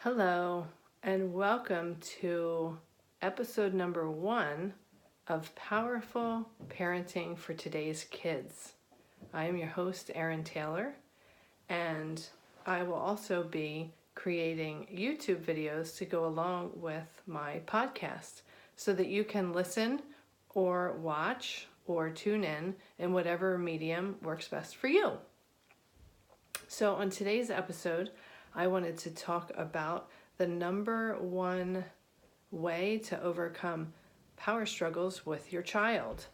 Hello, and welcome to episode number 1 of Powerful Parenting for Today's Kids. I am your host, Erin Taylor, and I will also be creating YouTube videos to go along with my podcast so that you can listen or watch or tune in whatever medium works best for you. So on today's episode, I wanted to talk about the number one way to overcome power struggles with your child.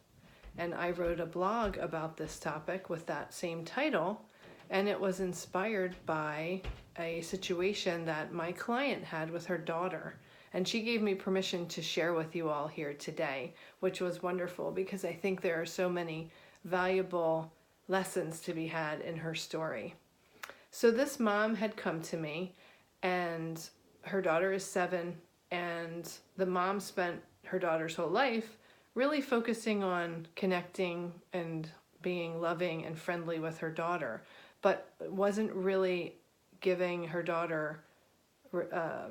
And I wrote a blog about this topic with that same title, and it was inspired by a situation that my client had with her daughter. And she gave me permission to share with you all here today, which was wonderful because I think there are so many valuable lessons to be had in her story. So this mom had come to me, and her daughter is 7, and the mom spent her daughter's whole life really focusing on connecting and being loving and friendly with her daughter, but wasn't really giving her daughter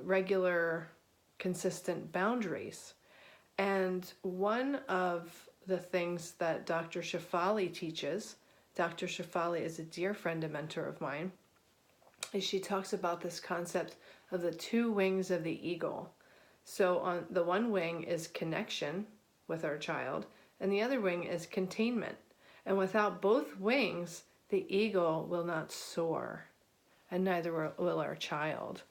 regular, consistent boundaries. And one of the things that Dr. Shefali teaches, Dr. Shefali is a dear friend and mentor of mine, is she talks about this concept of the 2 wings of the eagle. So on the one wing is connection with our child, and the other wing is containment. And without both wings, the eagle will not soar, and neither will our child.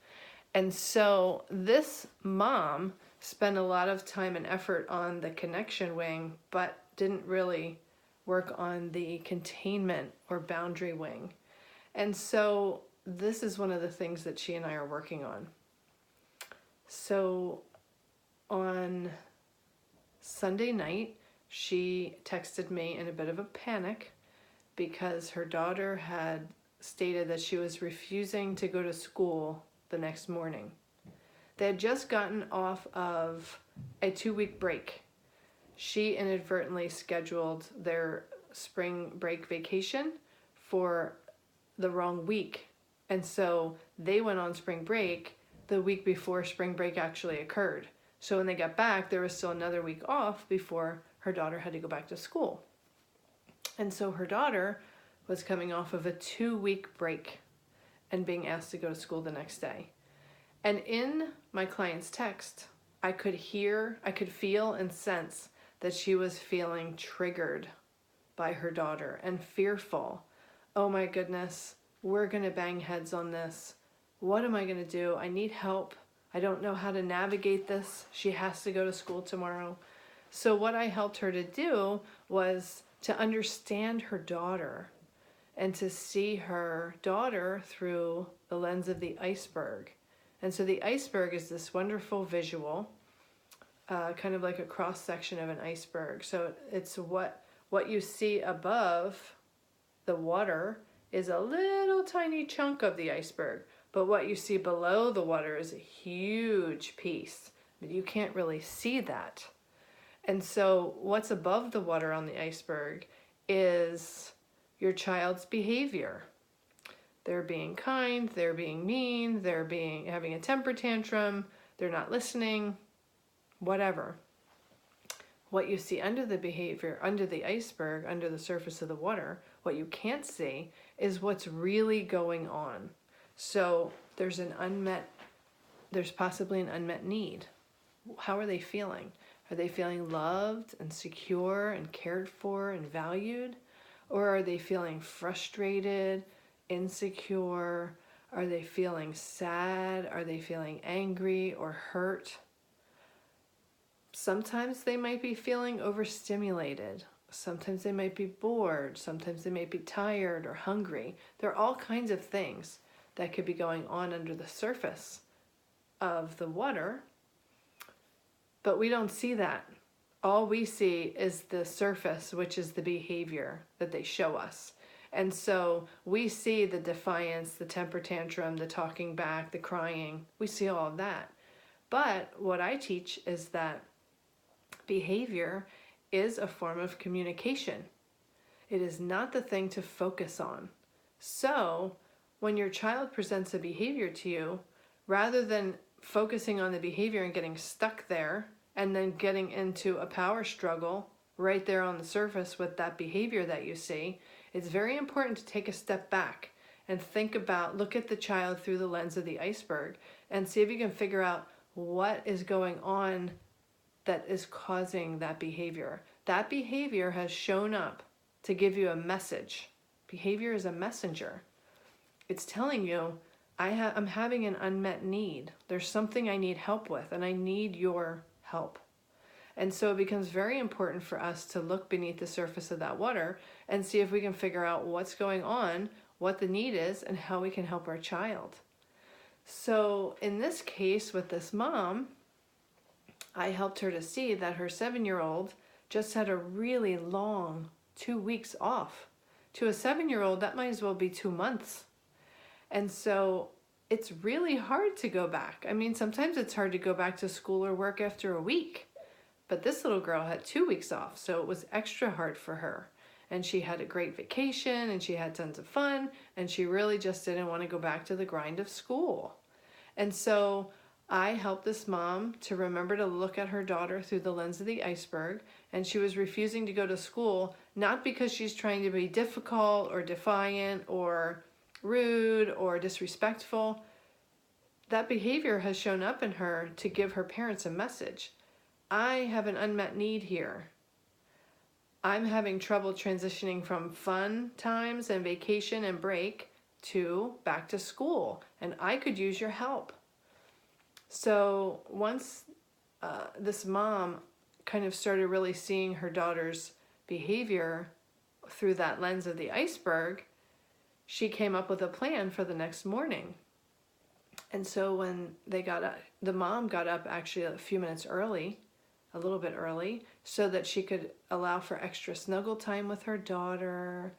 And so this mom spent a lot of time and effort on the connection wing, but didn't really work on the containment or boundary wing. And so this is one of the things that she and I are working on. So on Sunday night, she texted me in a bit of a panic because her daughter had stated that she was refusing to go to school the next morning. They had just gotten off of a 2-week break. She inadvertently scheduled their spring break vacation for the wrong week. And so they went on spring break the week before spring break actually occurred. So when they got back, there was still another week off before her daughter had to go back to school. And so her daughter was coming off of a 2-week break and being asked to go to school the next day. And in my client's text, I could feel and sense that she was feeling triggered by her daughter and fearful. Oh my goodness, we're going to bang heads on this. What am I going to do? I need help. I don't know how to navigate this. She has to go to school tomorrow. So what I helped her to do was to understand her daughter and to see her daughter through the lens of the iceberg. And so the iceberg is this wonderful visual, kind of like a cross section of an iceberg. So it's what you see above the water is a little tiny chunk of the iceberg, but what you see below the water is a huge piece, but you can't really see that. And so what's above the water on the iceberg is your child's behavior. They're being kind, they're being mean, they're having a temper tantrum, they're not listening, whatever. What you see under the behavior, under the iceberg, under the surface of the water, what you can't see is what's really going on. So there's possibly an unmet need. How are they feeling? Are they feeling loved and secure and cared for and valued? Or are they feeling frustrated, insecure? Are they feeling sad? Are they feeling angry or hurt? Sometimes they might be feeling overstimulated. Sometimes they might be bored. Sometimes they might be tired or hungry. There are all kinds of things that could be going on under the surface of the water, but we don't see that. All we see is the surface, which is the behavior that they show us. And so we see the defiance, the temper tantrum, the talking back, the crying. We see all of that. But what I teach is that behavior is a form of communication. It is not the thing to focus on. So when your child presents a behavior to you, rather than focusing on the behavior and getting stuck there and then getting into a power struggle right there on the surface with that behavior that you see, it's very important to take a step back and think about, look at the child through the lens of the iceberg and see if you can figure out what is going on that is causing that behavior. That behavior has shown up to give you a message. Behavior is a messenger. It's telling you, I'm having an unmet need. There's something I need help with, and I need your help. And so it becomes very important for us to look beneath the surface of that water and see if we can figure out what's going on, what the need is, and how we can help our child. So in this case with this mom, I helped her to see that her 7-year-old just had a really long 2 weeks off. To a 7-year-old, that might as well be 2 months. And so it's really hard to go back. I mean, sometimes it's hard to go back to school or work after a week. But this little girl had 2 weeks off, so it was extra hard for her. And she had a great vacation, and she had tons of fun, and she really just didn't want to go back to the grind of school. And so I helped this mom to remember to look at her daughter through the lens of the iceberg, and she was refusing to go to school, not because she's trying to be difficult or defiant or rude or disrespectful. That behavior has shown up in her to give her parents a message. I have an unmet need here. I'm having trouble transitioning from fun times and vacation and break to back to school, and I could use your help. So once this mom kind of started really seeing her daughter's behavior through that lens of the iceberg, she came up with a plan for the next morning. And so when they got up, the mom got up actually a few minutes early, a little bit early, so that she could allow for extra snuggle time with her daughter.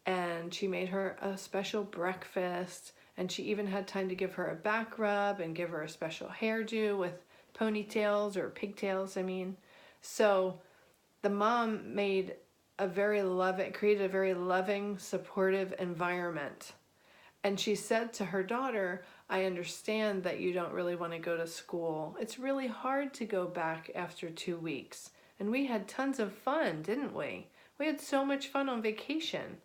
And she made her a special breakfast. And she even had time to give her a back rub and give her a special hairdo with ponytails or pigtails, I mean. So the mom created a very loving, supportive environment. And she said to her daughter, I understand that you don't really want to go to school. It's really hard to go back after 2 weeks. And we had tons of fun, didn't we? We had so much fun on vacation.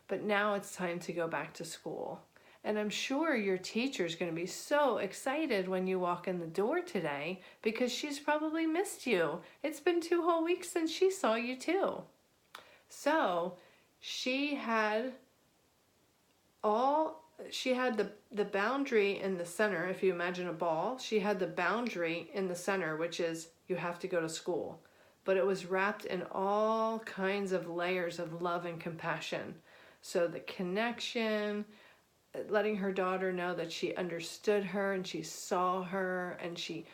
But now it's time to go back to school. And I'm sure your teacher's going to be so excited when you walk in the door today because she's probably missed you. It's been 2 whole weeks since she saw you too. So she had the boundary in the center. If you imagine a ball, she had the boundary in the center, which is you have to go to school. But it was wrapped in all kinds of layers of love and compassion. So the connection, letting her daughter know that she understood her and she saw her and she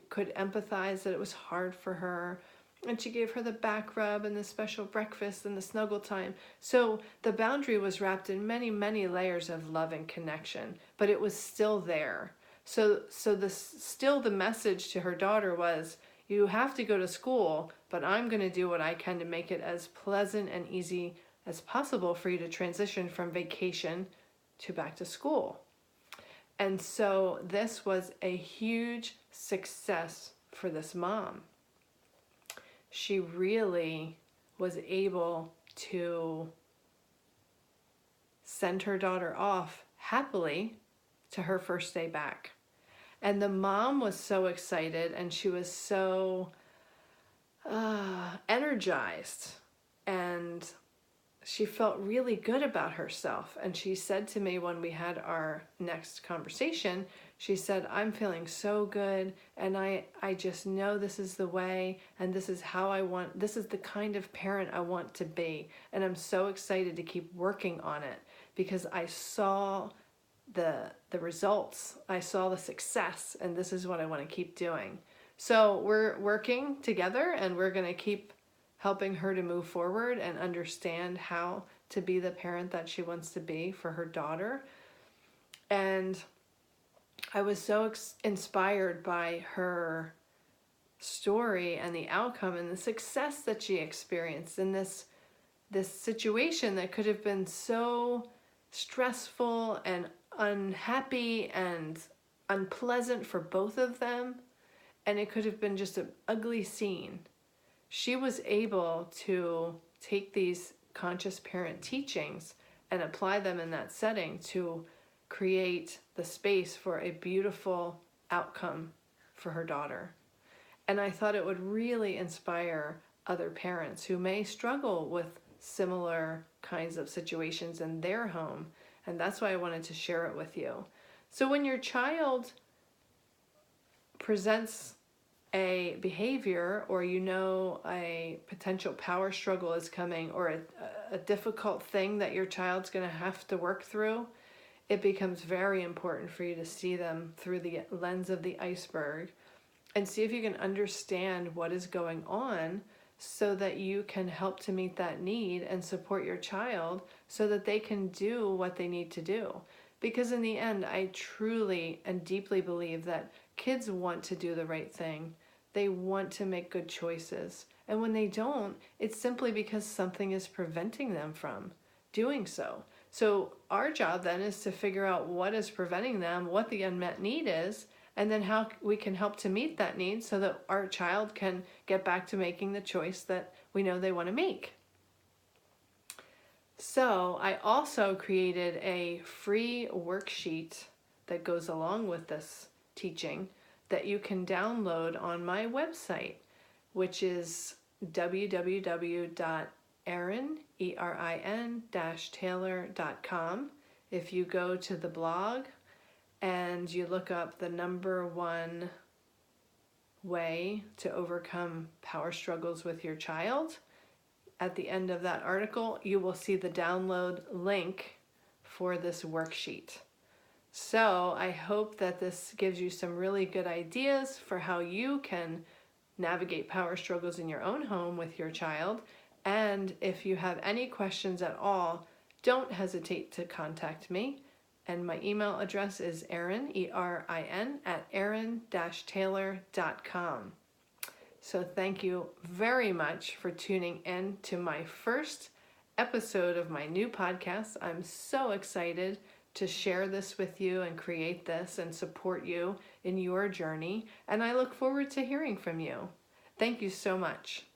could empathize that it was hard for her. And she gave her the back rub and the special breakfast and the snuggle time. So the boundary was wrapped in many, many layers of love and connection, but it was still there. So the message to her daughter was, you have to go to school, but I'm going to do what I can to make it as pleasant and easy as possible for you to transition from vacation to back to school. And so this was a huge success for this mom. She really was able to send her daughter off happily to her first day back. And the mom was so excited and she was so energized, and she felt really good about herself. And she said to me when we had our next conversation, she said, I'm feeling so good, and I just know this is the way, and this is the kind of parent I want to be. And I'm so excited to keep working on it because I saw the results. I saw the success, and this is what I want to keep doing. So we're working together, and we're going to keep helping her to move forward and understand how to be the parent that she wants to be for her daughter. And I was so inspired by her story and the outcome and the success that she experienced in this situation that could have been so stressful and unhappy and unpleasant for both of them, and it could have been just an ugly scene. She was able to take these conscious parent teachings and apply them in that setting to create the space for a beautiful outcome for her daughter. And I thought it would really inspire other parents who may struggle with similar kinds of situations in their home. And that's why I wanted to share it with you. So when your child presents a behavior, or you know a potential power struggle is coming, or a difficult thing that your child's going to have to work through, it becomes very important for you to see them through the lens of the iceberg and see if you can understand what is going on so that you can help to meet that need and support your child so that they can do what they need to do. Because in the end, I truly and deeply believe that kids want to do the right thing. They want to make good choices. And when they don't, it's simply because something is preventing them from doing so. So our job then is to figure out what is preventing them, what the unmet need is, and then how we can help to meet that need so that our child can get back to making the choice that we know they want to make. So I also created a free worksheet that goes along with this teaching that you can download on my website, which is www.erin-taylor.com. If you go to the blog and you look up the #1 way to overcome power struggles with your child, at the end of that article, you will see the download link for this worksheet. So I hope that this gives you some really good ideas for how you can navigate power struggles in your own home with your child. And if you have any questions at all, don't hesitate to contact me. And my email address is Erin, E-R-I-N, @erin-taylor.com. So thank you very much for tuning in to my first episode of my new podcast. I'm so excited to share this with you and create this and support you in your journey. And I look forward to hearing from you. Thank you so much.